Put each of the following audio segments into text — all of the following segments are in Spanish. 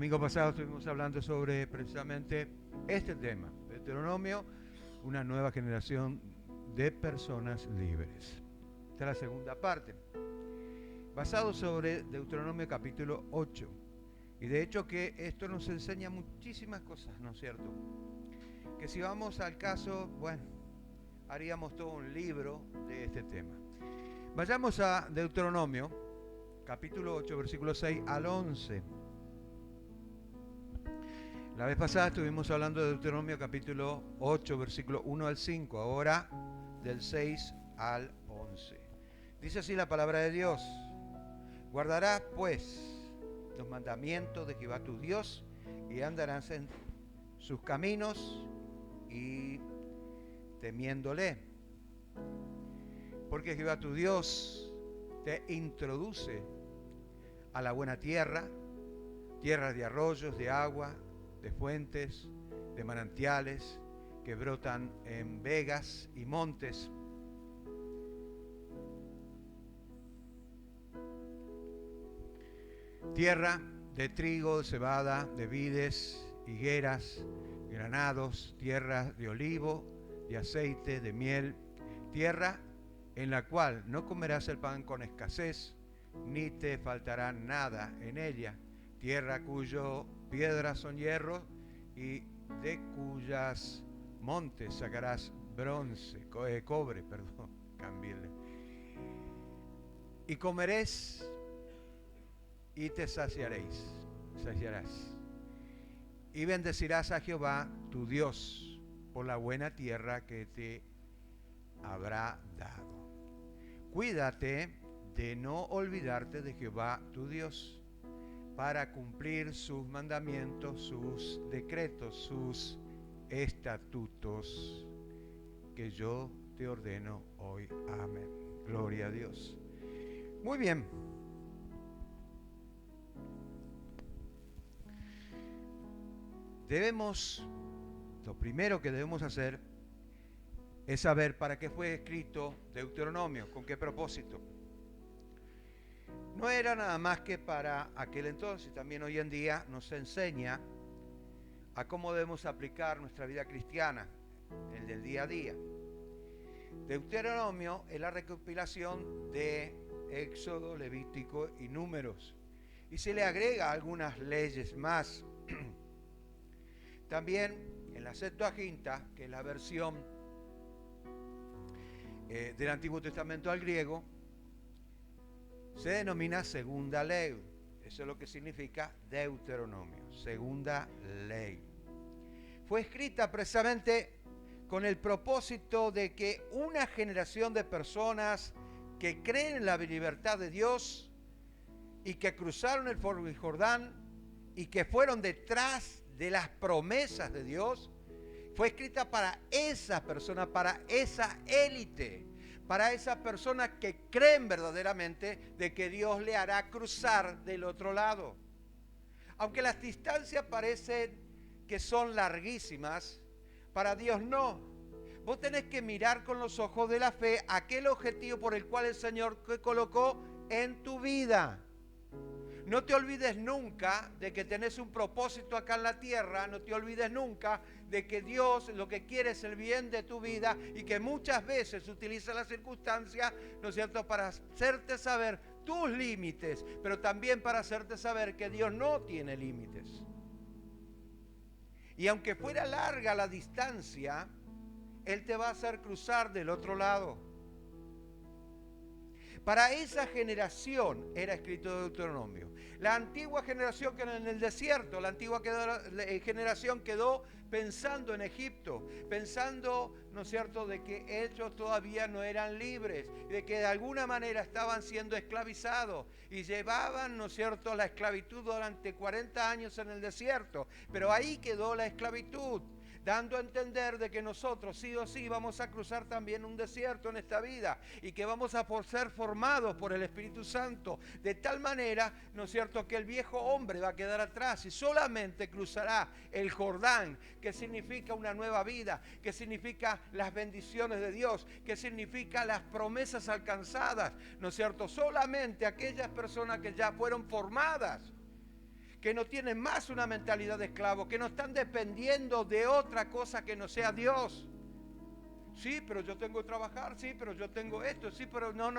domingo pasado estuvimos hablando sobre precisamente este tema, Deuteronomio, una nueva generación de personas libres. Esta es la segunda parte, basado sobre Deuteronomio capítulo 8. Y de hecho que esto nos enseña muchísimas cosas, ¿no es cierto? Que si vamos al caso, bueno, haríamos todo un libro de este tema. Vayamos a Deuteronomio, capítulo 8, versículos 6 al 11. La vez pasada estuvimos hablando de Deuteronomio, capítulo 8, versículo 1 al 5. Ahora del 6 al 11. Dice así la palabra de Dios. Guardarás, pues, los mandamientos de Jehová tu Dios y andarás en sus caminos y temiéndole. Porque Jehová tu Dios te introduce a la buena tierra, tierra de arroyos, de agua, de fuentes, de manantiales que brotan en vegas y montes. Tierra de trigo, de cebada, de vides, higueras, granados, tierra de olivo, de aceite, de miel, tierra en la cual no comerás el pan con escasez, ni te faltará nada en ella, tierra cuyo piedras son hierro y de cuyas montes sacarás cobre, cambiarle. Y comeréis y te saciarás. Y bendecirás a Jehová tu Dios por la buena tierra que te habrá dado. Cuídate de no olvidarte de Jehová tu Dios, para cumplir sus mandamientos, sus decretos, sus estatutos que yo te ordeno hoy. Amén. Gloria a Dios. Muy bien. Lo primero que debemos hacer es saber para qué fue escrito Deuteronomio, con qué propósito. No era nada más que para aquel entonces, también hoy en día nos enseña a cómo debemos aplicar nuestra vida cristiana, el del día a día. Deuteronomio es la recopilación de Éxodo, Levítico y Números, y se le agrega algunas leyes más. También en la Septuaginta, que es la versión del Antiguo Testamento al griego, se denomina segunda ley. Eso es lo que significa Deuteronomio, segunda ley. Fue escrita precisamente con el propósito de que una generación de personas que creen en la libertad de Dios y que cruzaron el Jordán y que fueron detrás de las promesas de Dios, fue escrita para esas personas, para esa élite, para esas personas que creen verdaderamente de que Dios le hará cruzar del otro lado. Aunque las distancias parecen que son larguísimas, para Dios no. Vos tenés que mirar con los ojos de la fe aquel objetivo por el cual el Señor te colocó en tu vida. No te olvides nunca de que tenés un propósito acá en la tierra, no te olvides nunca de que Dios lo que quiere es el bien de tu vida y que muchas veces utiliza las circunstancias, ¿no es cierto?, para hacerte saber tus límites, pero también para hacerte saber que Dios no tiene límites. Y aunque fuera larga la distancia, Él te va a hacer cruzar del otro lado. Para esa generación era escrito Deuteronomio. La antigua generación quedó en el desierto, la antigua generación quedó pensando en Egipto, pensando, ¿no es cierto?, de que ellos todavía no eran libres, de que de alguna manera estaban siendo esclavizados y llevaban, ¿no es cierto?, la esclavitud durante 40 años en el desierto, pero ahí quedó la esclavitud, dando a entender de que nosotros sí o sí vamos a cruzar también un desierto en esta vida y que vamos a ser formados por el Espíritu Santo de tal manera, ¿no es cierto?, que el viejo hombre va a quedar atrás y solamente cruzará el Jordán, que significa una nueva vida, que significa las bendiciones de Dios, que significa las promesas alcanzadas, ¿no es cierto? Solamente aquellas personas que ya fueron formadas, que no tienen más una mentalidad de esclavo, que no están dependiendo de otra cosa que no sea Dios. Sí, pero yo tengo que trabajar, sí, pero yo tengo esto, sí, pero no.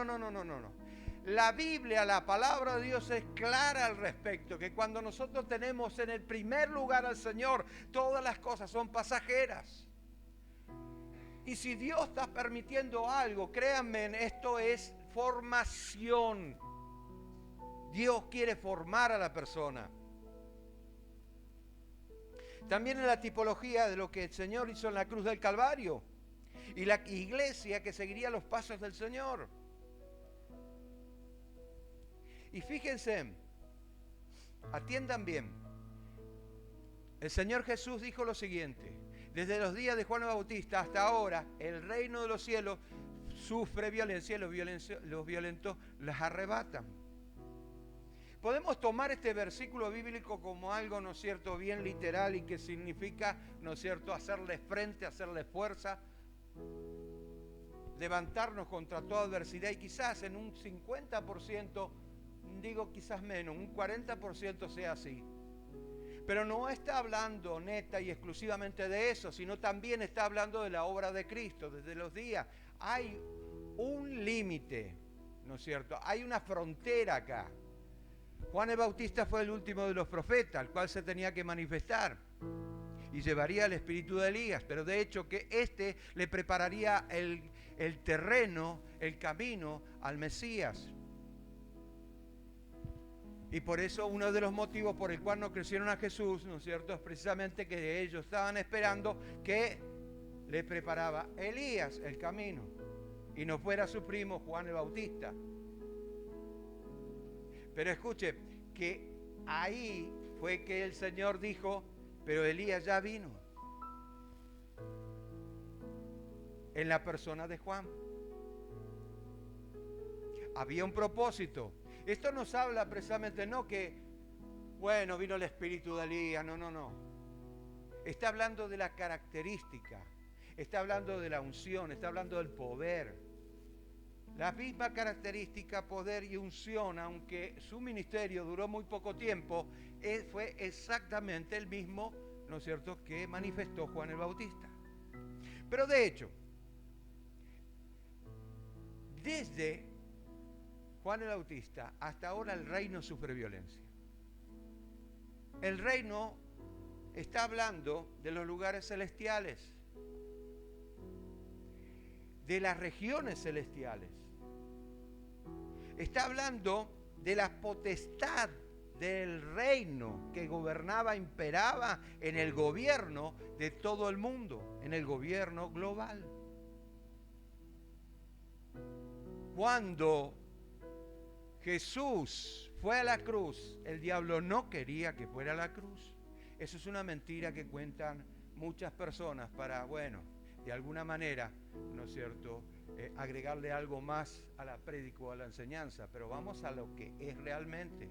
La Biblia, la palabra de Dios es clara al respecto, que cuando nosotros tenemos en el primer lugar al Señor, todas las cosas son pasajeras. Y si Dios está permitiendo algo, créanme, esto es formación. Dios quiere formar a la persona. También en la tipología de lo que el Señor hizo en la cruz del Calvario y la iglesia que seguiría los pasos del Señor. Y fíjense, atiendan bien. El Señor Jesús dijo lo siguiente: desde los días de Juan el Bautista hasta ahora, el reino de los cielos sufre violencia y los violentos las arrebatan. Podemos tomar este versículo bíblico como algo, ¿no es cierto?, bien literal y que significa, ¿no es cierto?, hacerle frente, hacerle fuerza, levantarnos contra toda adversidad y quizás en un 50%, digo quizás menos, un 40% sea así. Pero no está hablando neta y exclusivamente de eso, sino también está hablando de la obra de Cristo. Desde los días hay un límite, ¿no es cierto? Hay una frontera acá. Juan el Bautista fue el último de los profetas, al cual se tenía que manifestar y llevaría el espíritu de Elías, pero de hecho que éste le prepararía el terreno, el camino al Mesías. Y por eso uno de los motivos por el cual no crecieron a Jesús, ¿no es cierto?, es precisamente que ellos estaban esperando que le preparaba Elías el camino y no fuera su primo Juan el Bautista. Pero escuche, que ahí fue que el Señor dijo, pero Elías ya vino. En la persona de Juan. Había un propósito. Esto nos habla precisamente, no que, bueno, vino el espíritu de Elías, no. Está hablando de la característica, está hablando de la unción, está hablando del poder. La misma característica, poder y unción, aunque su ministerio duró muy poco tiempo, fue exactamente el mismo, ¿no es cierto?, que manifestó Juan el Bautista. Pero de hecho, desde Juan el Bautista hasta ahora el reino sufre violencia. El reino está hablando de los lugares celestiales, de las regiones celestiales. Está hablando de la potestad del reino que gobernaba, imperaba en el gobierno de todo el mundo, en el gobierno global. Cuando Jesús fue a la cruz, el diablo no quería que fuera a la cruz. Eso es una mentira que cuentan muchas personas para, bueno, de alguna manera, ¿no es cierto?, agregarle algo más a la prédica o a la enseñanza, pero vamos a lo que es realmente.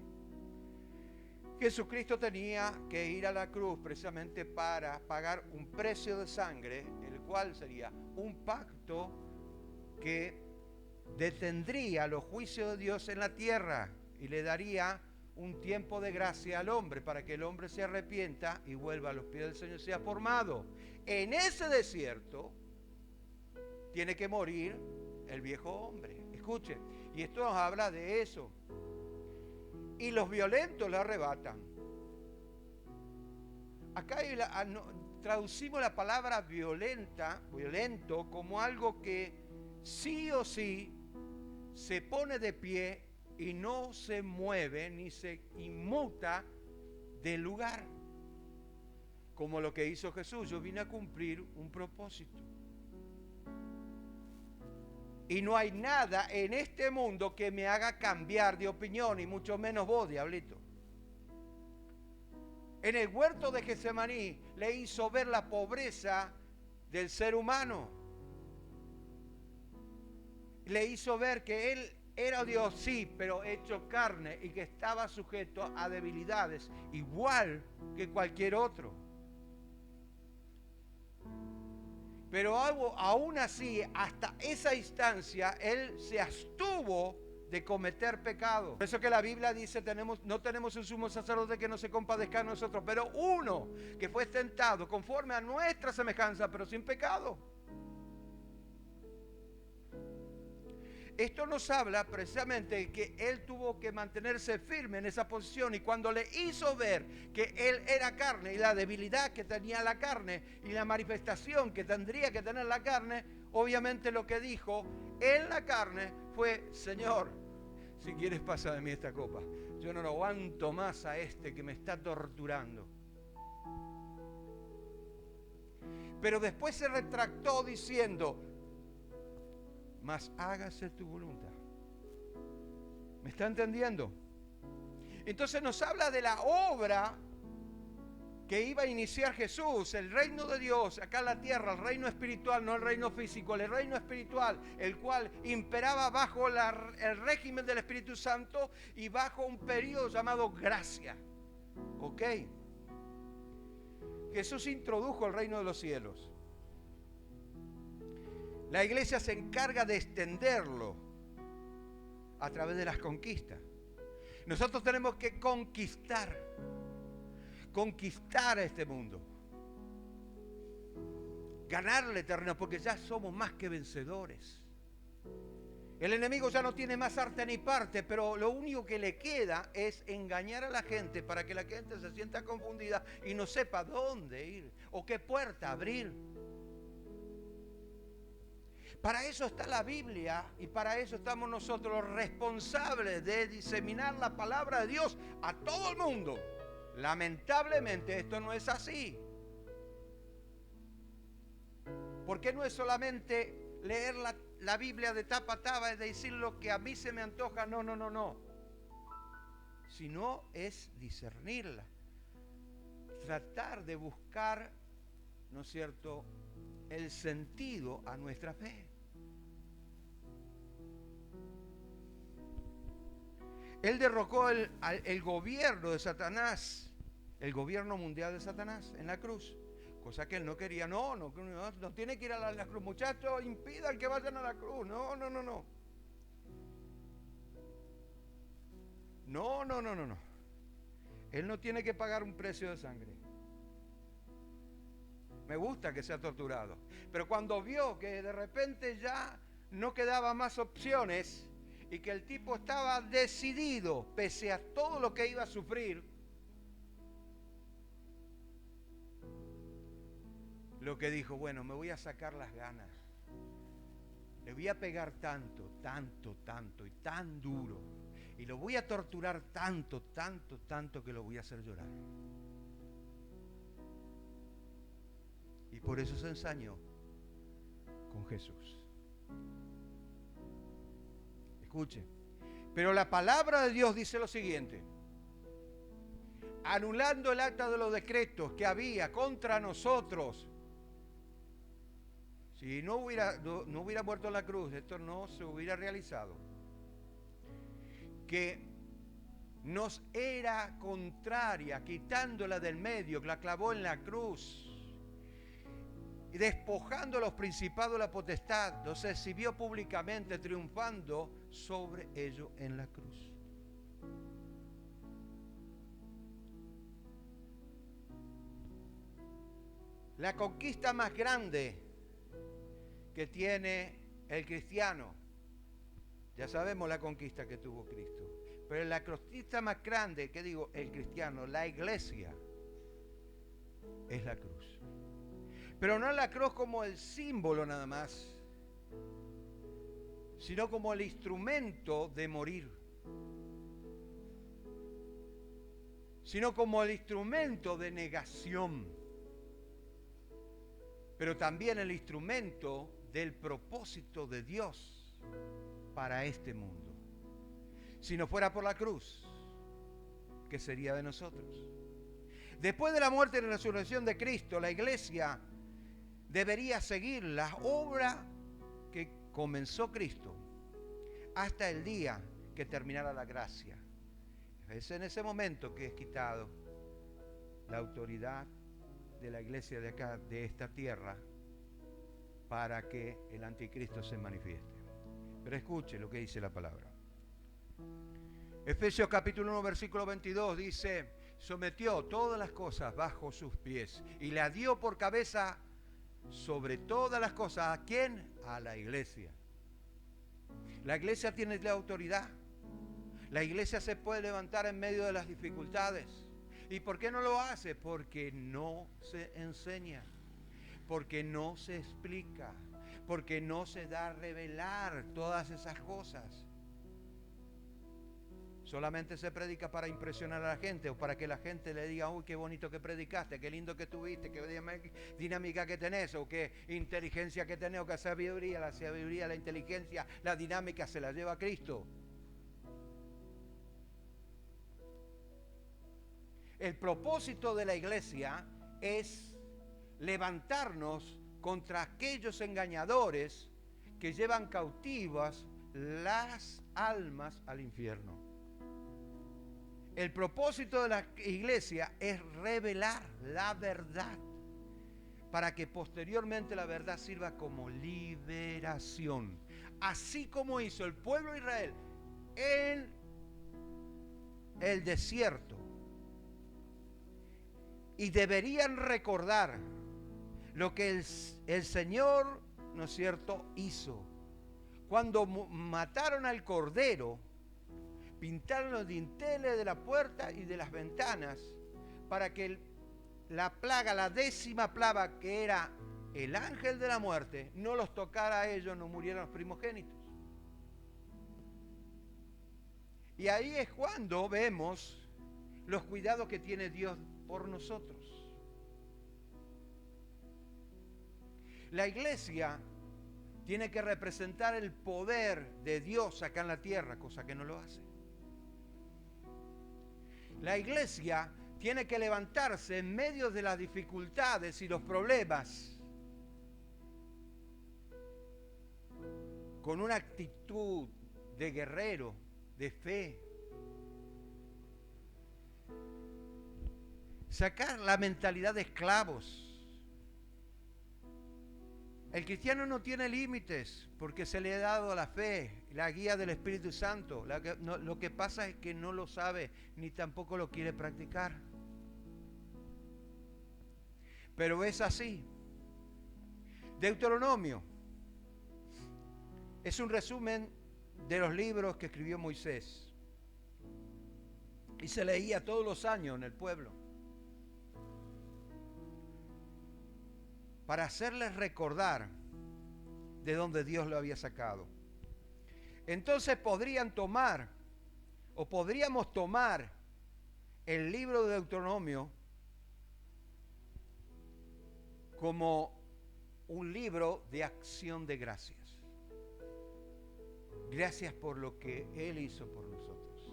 Jesucristo tenía que ir a la cruz precisamente para pagar un precio de sangre, el cual sería un pacto que detendría los juicios de Dios en la tierra y le daría un tiempo de gracia al hombre para que el hombre se arrepienta y vuelva a los pies del Señor, sea formado. En ese desierto tiene que morir el viejo hombre. Escuche, y esto nos habla de eso. Y los violentos lo arrebatan. Acá traducimos la palabra violento, como algo que sí o sí se pone de pie y no se mueve ni se inmuta del lugar. Como lo que hizo Jesús. Yo vine a cumplir un propósito. Y no hay nada en este mundo que me haga cambiar de opinión, y mucho menos vos, diablito. En el huerto de Getsemaní le hizo ver la pobreza del ser humano. Le hizo ver que él era Dios, sí, pero hecho carne y que estaba sujeto a debilidades, igual que cualquier otro. Pero aún así, hasta esa instancia, él se abstuvo de cometer pecado. Por eso que la Biblia dice, no tenemos un sumo sacerdote que no se compadezca de nosotros, pero uno que fue tentado conforme a nuestra semejanza, pero sin pecado. Esto nos habla precisamente de que él tuvo que mantenerse firme en esa posición, y cuando le hizo ver que él era carne y la debilidad que tenía la carne y la manifestación que tendría que tener la carne, obviamente lo que dijo en la carne fue: Señor, si quieres pasa de mí esta copa. Yo no lo aguanto más a este que me está torturando. Pero después se retractó diciendo: mas hágase tu voluntad. ¿Me está entendiendo? Entonces nos habla de la obra que iba a iniciar Jesús, el reino de Dios acá en la tierra, el reino espiritual, no el reino físico, el reino espiritual, el cual imperaba bajo el régimen del Espíritu Santo y bajo un periodo llamado gracia. ¿Ok? Jesús introdujo el reino de los cielos. La iglesia se encarga de extenderlo a través de las conquistas. Nosotros tenemos que conquistar a este mundo, ganarle terreno, porque ya somos más que vencedores. El enemigo ya no tiene más arte ni parte, pero lo único que le queda es engañar a la gente para que la gente se sienta confundida y no sepa dónde ir o qué puerta abrir. Para eso está la Biblia y para eso estamos nosotros los responsables de diseminar la palabra de Dios a todo el mundo. Lamentablemente esto no es así. Porque no es solamente leer la Biblia de tapa a tapa y decir lo que a mí se me antoja, no. Sino es discernirla. Tratar de buscar, ¿no es cierto?, el sentido a nuestra fe. Él derrocó el gobierno de Satanás, el gobierno mundial de Satanás en la cruz, cosa que él no quería. No tiene que ir a la cruz, muchachos, impidan que vayan a la cruz. No. Él no tiene que pagar un precio de sangre. Me gusta que sea torturado, pero cuando vio que de repente ya no quedaba más opciones y que el tipo estaba decidido, pese a todo lo que iba a sufrir, lo que dijo: bueno, me voy a sacar las ganas, le voy a pegar tanto y tan duro, y lo voy a torturar tanto que lo voy a hacer llorar. Y por eso se ensañó con Jesús. Escuche, pero la palabra de Dios dice lo siguiente: anulando el acta de los decretos que había contra nosotros. Si no hubiera muerto en la cruz, esto no se hubiera realizado. Que nos era contraria, quitándola del medio, que la clavó en la cruz, y despojando a los principados de la potestad, los exhibió públicamente, triunfando sobre ellos en la cruz. La conquista más grande que tiene el cristiano, ya sabemos la conquista que tuvo Cristo, pero la conquista más grande, que digo, el cristiano, la iglesia, es la cruz. Pero no la cruz como el símbolo nada más, sino como el instrumento de morir, sino como el instrumento de negación, pero también el instrumento del propósito de Dios para este mundo. Si no fuera por la cruz, ¿qué sería de nosotros? Después de la muerte y la resurrección de Cristo, la iglesia debería seguir la obra que comenzó Cristo hasta el día que terminara la gracia. Es en ese momento que es quitado la autoridad de la iglesia de acá, de esta tierra, para que el anticristo se manifieste. Pero escuche lo que dice la palabra. Efesios capítulo 1, versículo 22 dice, sometió todas las cosas bajo sus pies y la dio por cabeza sobre todas las cosas. ¿A quién? A la iglesia. La iglesia tiene la autoridad. La iglesia se puede levantar en medio de las dificultades. ¿Y por qué no lo hace? Porque no se enseña, porque no se explica, porque no se da a revelar todas esas cosas. Solamente se predica para impresionar a la gente o para que la gente le diga, uy, qué bonito que predicaste, qué lindo que tuviste, qué dinámica que tenés, o qué inteligencia que tenés, o qué sabiduría, la inteligencia, la dinámica se la lleva Cristo. El propósito de la iglesia es levantarnos contra aquellos engañadores que llevan cautivas las almas al infierno. El propósito de la iglesia es revelar la verdad para que posteriormente la verdad sirva como liberación. Así como hizo el pueblo de Israel en el desierto. Y deberían recordar lo que el Señor, ¿no es cierto?, hizo. Cuando mataron al cordero, pintaron los dinteles de la puerta y de las ventanas para que la plaga, la 10ª plaga, que era el ángel de la muerte, no los tocara a ellos, no murieran los primogénitos. Y ahí es cuando vemos los cuidados que tiene Dios por nosotros. La iglesia tiene que representar el poder de Dios acá en la tierra, cosa que no lo hace. La iglesia tiene que levantarse en medio de las dificultades y los problemas con una actitud de guerrero, de fe. Sacar la mentalidad de esclavos. El cristiano no tiene límites porque se le ha dado la fe, la guía del Espíritu Santo. Lo que pasa es que no lo sabe ni tampoco lo quiere practicar. Pero es así. Deuteronomio es un resumen de los libros que escribió Moisés y se leía todos los años en el pueblo para hacerles recordar de dónde Dios lo había sacado. Entonces podríamos tomar el libro de Deuteronomio como un libro de acción de gracias. Gracias por lo que Él hizo por nosotros.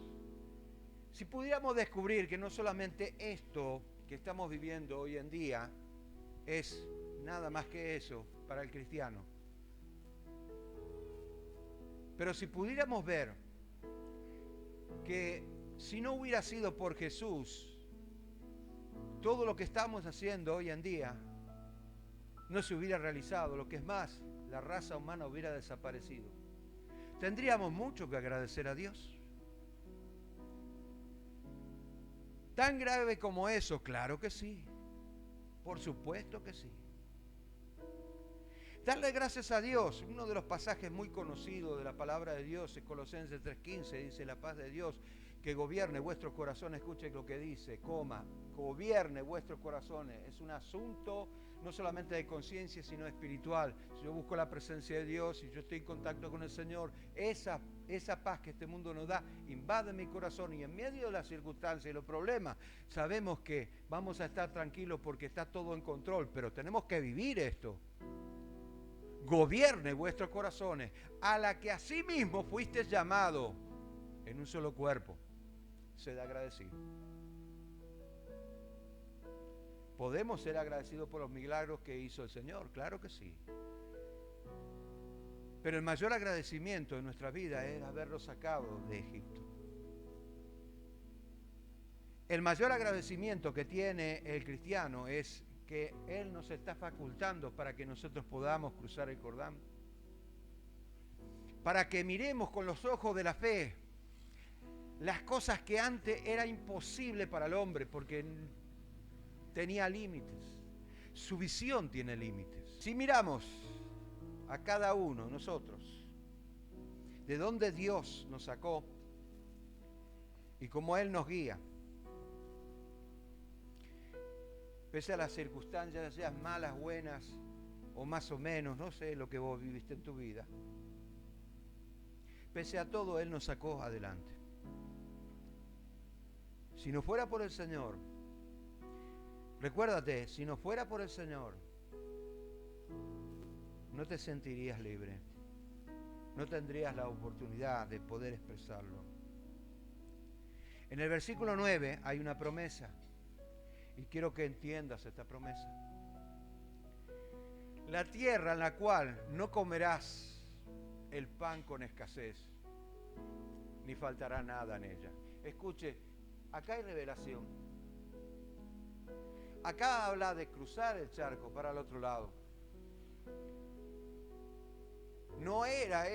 Si pudiéramos descubrir que no solamente esto que estamos viviendo hoy en día es nada más que eso para el cristiano, pero si pudiéramos ver que si no hubiera sido por Jesús, todo lo que estamos haciendo hoy en día no se hubiera realizado. Lo que es más, la raza humana hubiera desaparecido. Tendríamos mucho que agradecer a Dios. ¿Tan grave como eso? Claro que sí. Por supuesto que sí. Darle gracias a Dios. Uno de los pasajes muy conocidos de la palabra de Dios es Colosenses 3:15. Dice, la paz de Dios que gobierne vuestros corazones. Escuche lo que dice, gobierne vuestros corazones. Es un asunto no solamente de conciencia, sino espiritual. Si yo busco la presencia de Dios, si yo estoy en contacto con el Señor, esa paz que este mundo nos da invade mi corazón, y en medio de las circunstancias y los problemas sabemos que vamos a estar tranquilos porque está todo en control, pero tenemos que vivir esto. Gobierne vuestros corazones, a la que asimismo fuiste llamado en un solo cuerpo. Sed agradecido. ¿Podemos ser agradecidos por los milagros que hizo el Señor? Claro que sí. Pero el mayor agradecimiento en nuestra vida es haberlo sacado de Egipto. El mayor agradecimiento que tiene el cristiano es que Él nos está facultando para que nosotros podamos cruzar el Jordán. Para que miremos con los ojos de la fe las cosas que antes era imposible para el hombre porque tenía límites. Su visión tiene límites. Si miramos a cada uno de nosotros, de dónde Dios nos sacó y cómo Él nos guía, pese a las circunstancias, sean malas, buenas o más o menos, no sé lo que vos viviste en tu vida, pese a todo Él nos sacó adelante. Si no fuera por el Señor, recuérdate, si no fuera por el Señor, no te sentirías libre, no tendrías la oportunidad de poder expresarlo. En el versículo 9 hay una promesa, y quiero que entiendas esta promesa. La tierra en la cual no comerás el pan con escasez, ni faltará nada en ella. Escuche, acá hay revelación. Acá habla de cruzar el charco para el otro lado. No era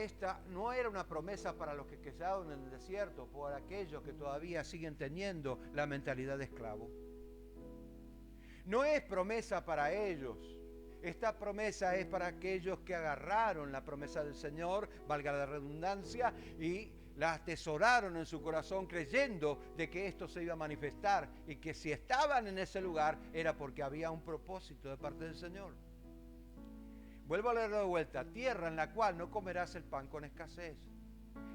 una promesa para los que quedaron en el desierto, por aquellos que todavía siguen teniendo la mentalidad de esclavo. No es promesa para ellos. Esta promesa es para aquellos que agarraron la promesa del Señor, valga la redundancia, y la atesoraron en su corazón creyendo de que esto se iba a manifestar y que si estaban en ese lugar era porque había un propósito de parte del Señor. Vuelvo a leerlo de vuelta. Tierra en la cual no comerás el pan con escasez,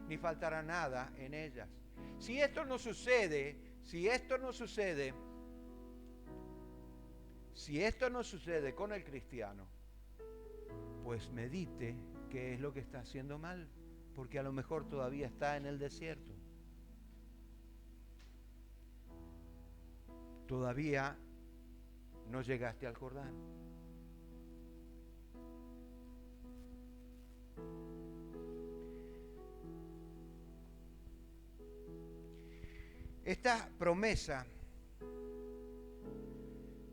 ni faltará nada en ellas. Si esto no sucede con el cristiano, pues medite qué es lo que está haciendo mal, porque a lo mejor todavía está en el desierto. Todavía no llegaste al Jordán. Esta promesa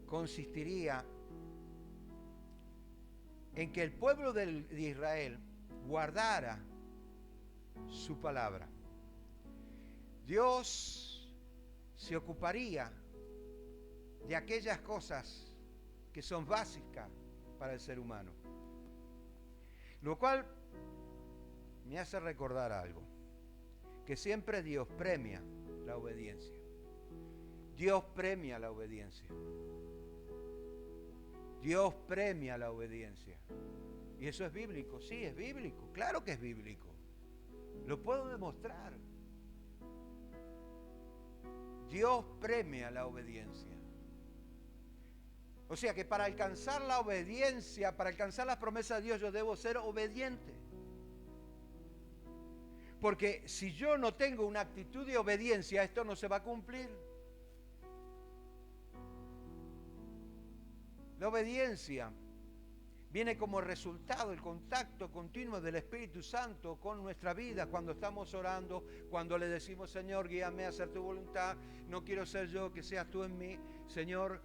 consistiría en que el pueblo de Israel guardara su palabra. Dios se ocuparía de aquellas cosas que son básicas para el ser humano. Lo cual me hace recordar algo, que siempre Dios premia la obediencia. Dios premia la obediencia. Dios premia la obediencia. ¿Y eso es bíblico? Sí, es bíblico. Claro que es bíblico. Lo puedo demostrar. Dios premia la obediencia. O sea que para alcanzar la obediencia, para alcanzar las promesas de Dios, yo debo ser obediente. Porque si yo no tengo una actitud de obediencia, esto no se va a cumplir. La obediencia viene como resultado el contacto continuo del Espíritu Santo con nuestra vida cuando estamos orando, cuando le decimos, Señor, guíame a hacer tu voluntad, no quiero ser yo, que seas tú en mí, Señor.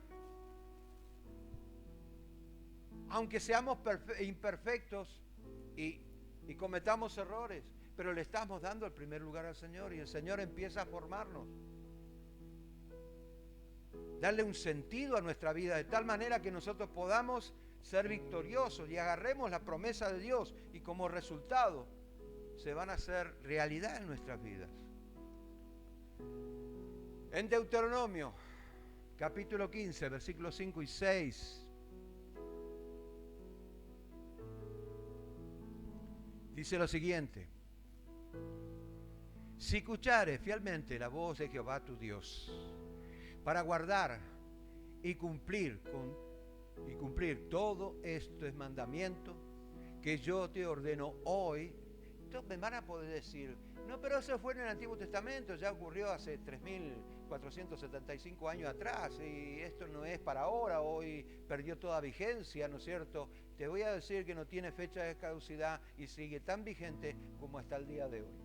Aunque seamos imperfectos y cometamos errores, pero le estamos dando el primer lugar al Señor y el Señor empieza a formarnos. Darle un sentido a nuestra vida de tal manera que nosotros podamos ser victoriosos y agarremos la promesa de Dios y como resultado se van a hacer realidad en nuestras vidas. En Deuteronomio, capítulo 15, versículos 5 y 6, dice lo siguiente: si escuchares fielmente la voz de Jehová tu Dios, para guardar y cumplir todo este mandamiento que yo te ordeno hoy. Entonces me van a poder decir, no, pero eso fue en el Antiguo Testamento, ya ocurrió hace 3.475 años atrás y esto no es para ahora, hoy perdió toda vigencia, ¿no es cierto? Te voy a decir que no tiene fecha de caducidad y sigue tan vigente como hasta el día de hoy.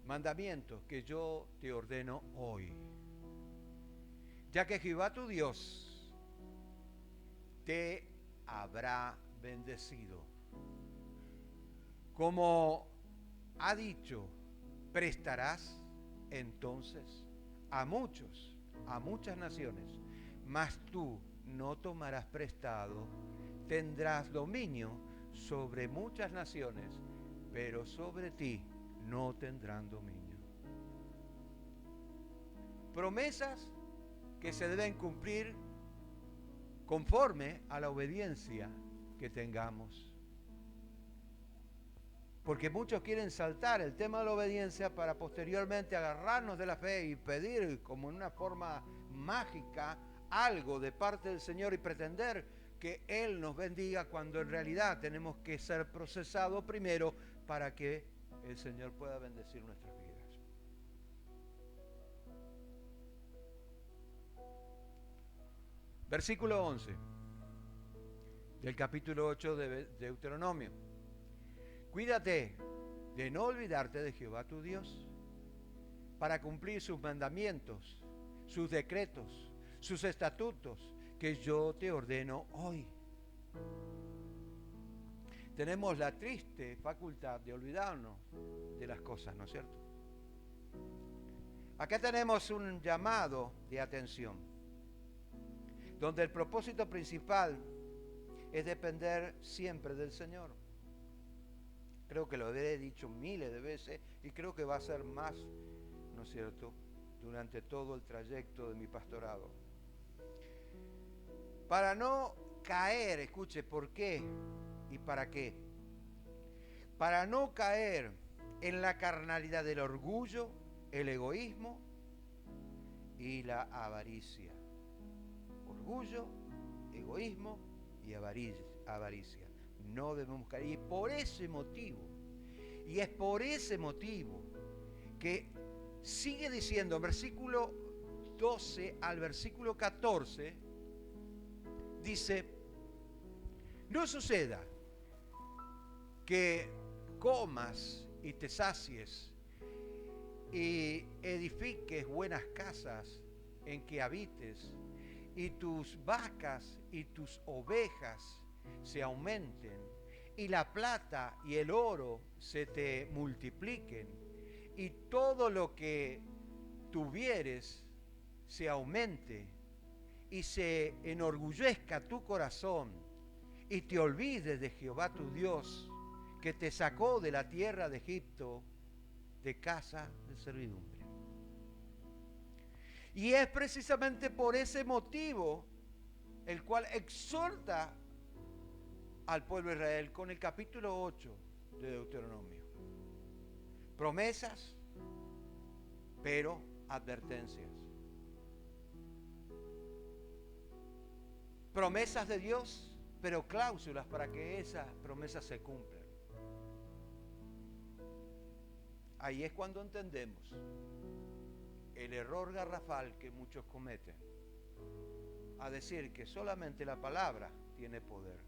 Mandamientos que yo te ordeno hoy, ya que Jehová tu Dios te habrá bendecido Como ha dicho, prestarás entonces a muchas naciones, mas tú no tomarás prestado, tendrás dominio sobre muchas naciones, pero sobre ti no tendrán dominio. Promesas que se deben cumplir conforme a la obediencia que tengamos. Porque muchos quieren saltar el tema de la obediencia para posteriormente agarrarnos de la fe y pedir como en una forma mágica algo de parte del Señor y pretender que Él nos bendiga, cuando en realidad tenemos que ser procesados primero para que el Señor pueda bendecir nuestras vidas. Versículo 11 del capítulo 8 de Deuteronomio. Cuídate de no olvidarte de Jehová tu Dios, para cumplir sus mandamientos, sus decretos, sus estatutos que yo te ordeno hoy. Tenemos la triste facultad de olvidarnos de las cosas, ¿no es cierto? Acá tenemos un llamado de atención, donde el propósito principal es depender siempre del Señor. Creo que lo he dicho miles de veces y creo que va a ser más, ¿no es cierto?, durante todo el trayecto de mi pastorado. Para no caer, escuche, ¿por qué y para qué? Para no caer en la carnalidad del orgullo, el egoísmo y la avaricia. Orgullo, egoísmo y avaricia. No debemos caer. Y por ese motivo, que sigue diciendo, versículo 12 al versículo 14, dice: no suceda que comas y te sacies y edifiques buenas casas en que habites, y tus vacas y tus ovejas se aumenten, y la plata y el oro se te multipliquen, y todo lo que tuvieres se aumente, y se enorgullezca tu corazón, y te olvides de Jehová tu Dios, que te sacó de la tierra de Egipto, de casa de servidumbre. Y es precisamente por ese motivo el cual exhorta al pueblo de Israel con el capítulo 8 de Deuteronomio. Promesas, pero advertencias. Promesas de Dios, pero cláusulas para que esas promesas se cumplan. Ahí es cuando entendemos el error garrafal que muchos cometen, a decir que solamente la palabra tiene poder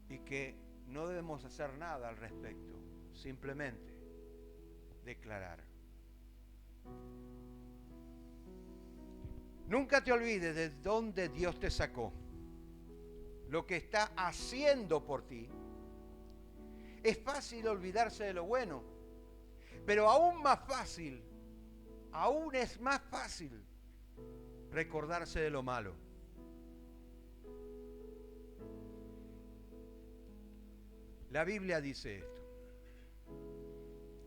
y que no debemos hacer nada al respecto, simplemente declarar. Nunca te olvides de dónde Dios te sacó, lo que está haciendo por ti. Es fácil olvidarse de lo bueno, pero aún es más fácil recordarse de lo malo. La Biblia dice esto: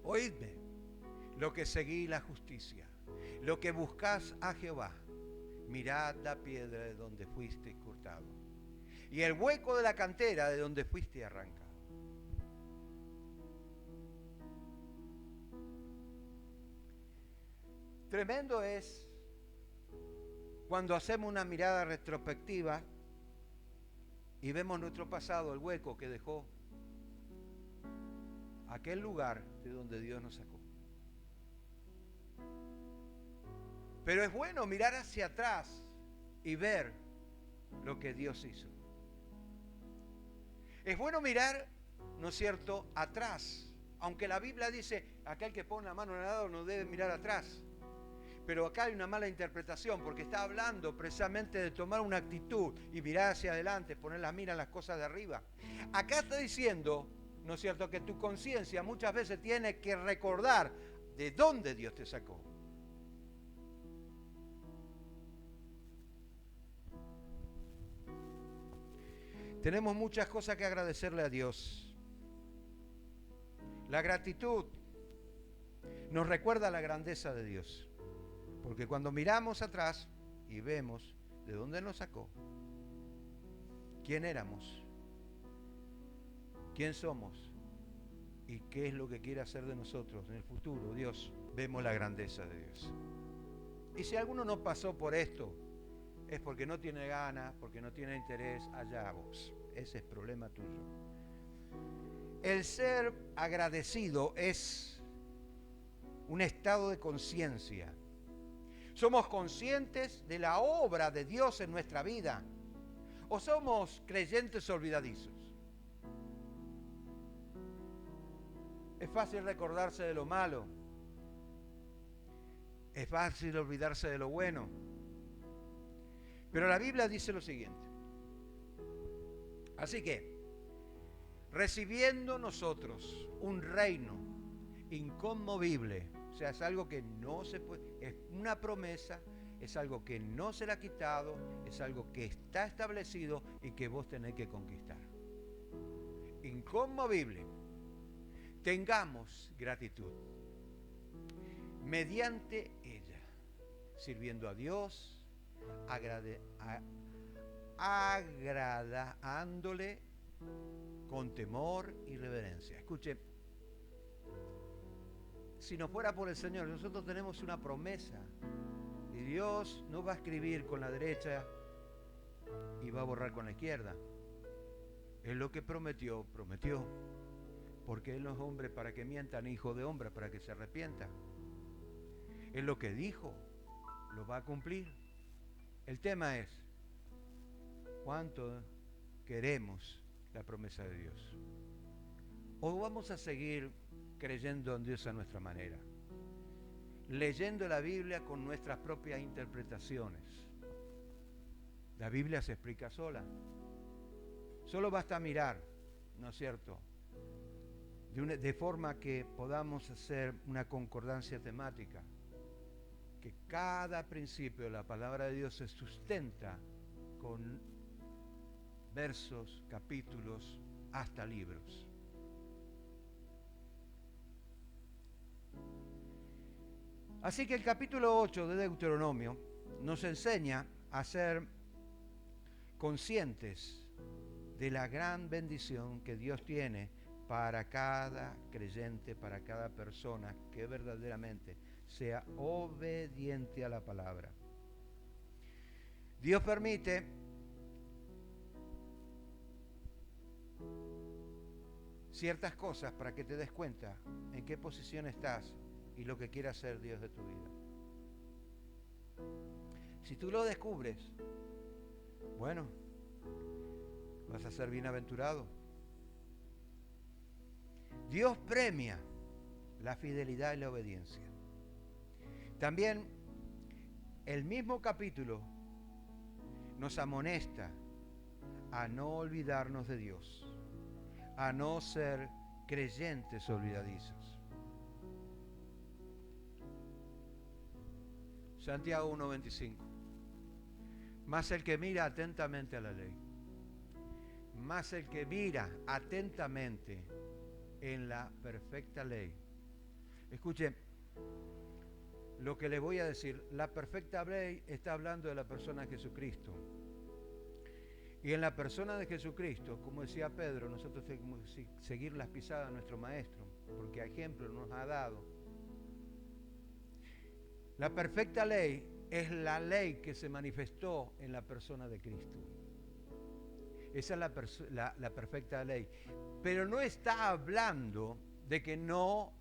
oídme, lo que seguí la justicia, lo que buscás a Jehová, mirad la piedra de donde fuiste cortado, y el hueco de la cantera de donde fuiste arrancado. Tremendo es cuando hacemos una mirada retrospectiva y vemos nuestro pasado, el hueco que dejó aquel lugar de donde Dios nos sacó. Pero es bueno mirar hacia atrás y ver lo que Dios hizo. Es bueno mirar, ¿no es cierto?, atrás. Aunque la Biblia dice, aquel que pone la mano en el arado no debe mirar atrás. Pero acá hay una mala interpretación, porque está hablando precisamente de tomar una actitud y mirar hacia adelante, poner la mira en las cosas de arriba. Acá está diciendo, ¿no es cierto?, que tu conciencia muchas veces tiene que recordar de dónde Dios te sacó. Tenemos muchas cosas que agradecerle a Dios. La gratitud nos recuerda la grandeza de Dios. Porque cuando miramos atrás y vemos de dónde nos sacó, quién éramos, quién somos y qué es lo que quiere hacer de nosotros en el futuro, Dios, vemos la grandeza de Dios. Y si alguno no pasó por esto, es porque no tiene ganas, porque no tiene interés, allá vos. Ese es problema tuyo. El ser agradecido es un estado de conciencia. ¿Somos conscientes de la obra de Dios en nuestra vida? ¿O somos creyentes olvidadizos? Es fácil recordarse de lo malo. Es fácil olvidarse de lo bueno. Pero la Biblia dice lo siguiente. Así que, recibiendo nosotros un reino inconmovible, o sea, es algo que no se puede, es una promesa, es algo que no se le ha quitado, es algo que está establecido y que vos tenés que conquistar. Inconmovible. Tengamos gratitud mediante ella, sirviendo a Dios, agradándole con temor y reverencia. Escuche, si no fuera por el Señor, nosotros tenemos una promesa y Dios no va a escribir con la derecha y va a borrar con la izquierda. Él lo que prometió, prometió. Porque Él no es hombre para que mienta, ni hijo de hombre para que se arrepienta. Él lo que dijo, lo va a cumplir. El tema es, ¿cuánto queremos la promesa de Dios? ¿O vamos a seguir creyendo en Dios a nuestra manera? Leyendo la Biblia con nuestras propias interpretaciones. La Biblia se explica sola. Solo basta mirar, ¿no es cierto?, de forma que podamos hacer una concordancia temática, que cada principio de la palabra de Dios se sustenta con versos, capítulos, hasta libros. Así que el capítulo 8 de Deuteronomio nos enseña a ser conscientes de la gran bendición que Dios tiene para cada creyente, para cada persona que verdaderamente sea obediente a la palabra. Dios permite ciertas cosas para que te des cuenta en qué posición estás y lo que quiere hacer Dios de tu vida. Si tú lo descubres, bueno, vas a ser bienaventurado. Dios premia la fidelidad y la obediencia. También el mismo capítulo nos amonesta a no olvidarnos de Dios, a no ser creyentes olvidadizos. Santiago 1:25. Mas el que mira atentamente a la ley, mas el que mira atentamente en la perfecta ley. Escuchen lo que les voy a decir. La perfecta ley está hablando de la persona de Jesucristo. Y en la persona de Jesucristo, como decía Pedro, nosotros tenemos que seguir las pisadas de nuestro Maestro, porque ejemplo nos ha dado. La perfecta ley es la ley que se manifestó en la persona de Cristo. Esa es la perfecta ley. Pero no está hablando de que no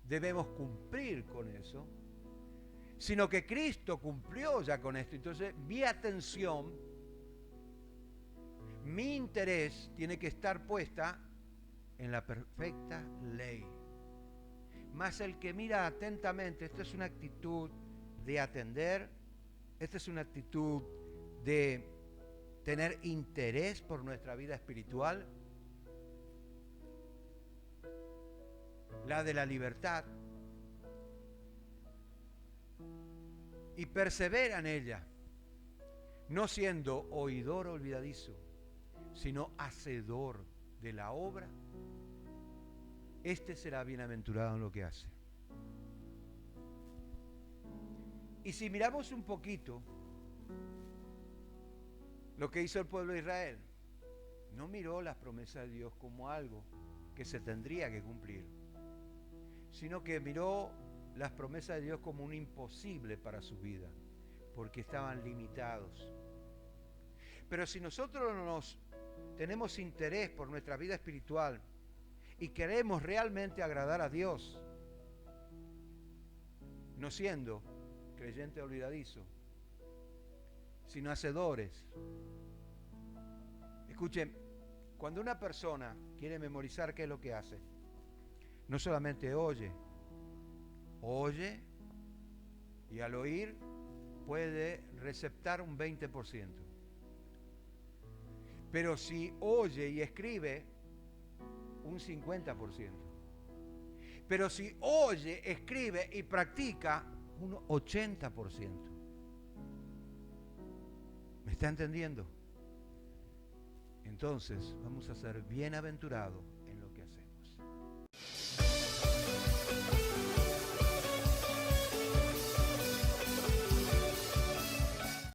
debemos cumplir con eso, sino que Cristo cumplió ya con esto. Entonces, mi atención, mi interés tiene que estar puesta en la perfecta ley. Más el que mira atentamente, esto es una actitud de atender, esta es una actitud de tener interés por nuestra vida espiritual, la de la libertad, y persevera en ella, no siendo oidor olvidadizo, sino hacedor de la obra, este será bienaventurado en lo que hace. Y si miramos un poquito lo que hizo el pueblo de Israel, no miró las promesas de Dios como algo que se tendría que cumplir, sino que miró las promesas de Dios como un imposible para su vida, porque estaban limitados. Pero si nosotros tenemos interés por nuestra vida espiritual y queremos realmente agradar a Dios, no siendo creyente olvidadizo, sino hacedores. Escuchen, cuando una persona quiere memorizar qué es lo que hace, no solamente oye y al oír puede receptar un 20%. Pero si oye y escribe, un 50%. Pero si oye, escribe y practica, un 80%. ¿Me está entendiendo? Entonces vamos a ser bienaventurados